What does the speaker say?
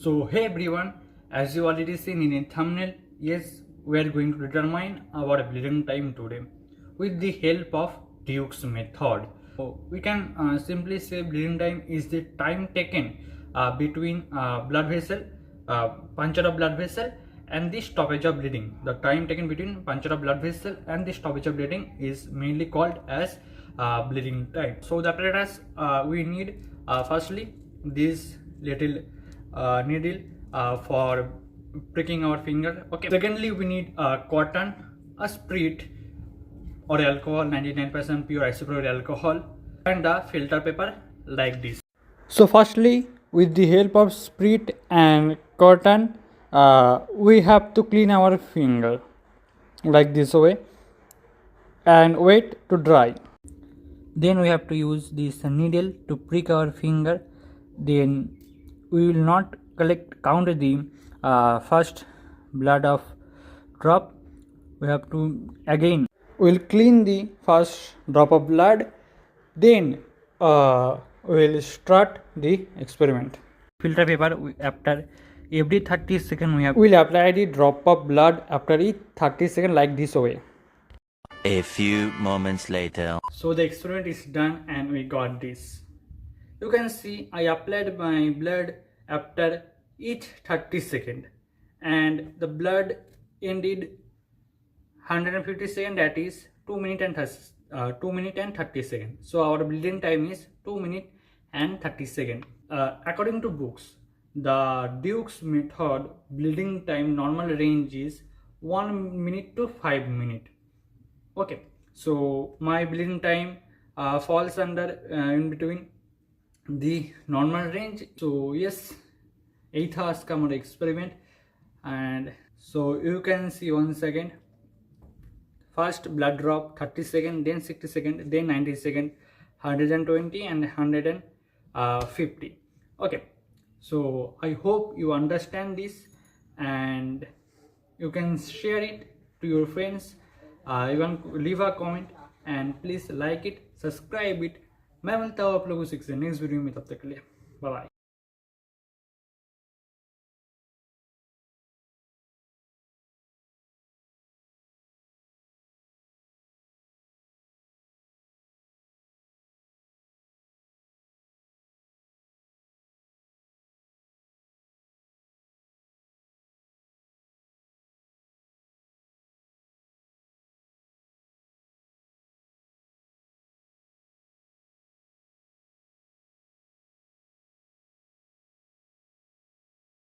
So hey everyone, as you already seen in a thumbnail, yes, we are going to determine our bleeding time today with the help of Duke's method. So we can simply say bleeding time is the time taken between blood vessel, puncture of blood vessel and the stoppage of bleeding. The time taken between puncture of blood vessel and the stoppage of bleeding is mainly called as bleeding time. So the apparatus we need firstly this little needle for pricking our finger. Okay. Secondly, we need cotton, a spirit or alcohol, 99% pure isopropyl alcohol, and a filter paper like this. So firstly, with the help of spirit and cotton, we have to clean our finger like this way and wait to dry. Then we have to use this needle to prick our finger. Then we will not count the first blood of drop. We have to again we'll clean the first drop of blood. Then we'll start the experiment. Filter paper, after every 30 seconds we'll apply the drop of blood after each 30 seconds like this way. A few moments later. So the experiment is done and we got this. You can see I applied my blood after each 30 seconds and the blood ended 150 seconds, that is 2 minutes and 30 seconds. So our bleeding time is 2 minutes and 30 seconds. According to books, the Duke's method bleeding time normal range is 1 minute to 5 minutes. Okay, so my bleeding time falls under in between the normal range. So yes, 8 hours come on experiment, and so you can see once again. First blood drop 30 seconds, then 60 seconds, then 90 seconds, 120 and 150. Okay, so I hope you understand this and you can share it to your friends. You can leave a comment and please like it, subscribe it. मैं मिलता हूँ आप लोगों से next video में, तब तक के लिए बाय बाय.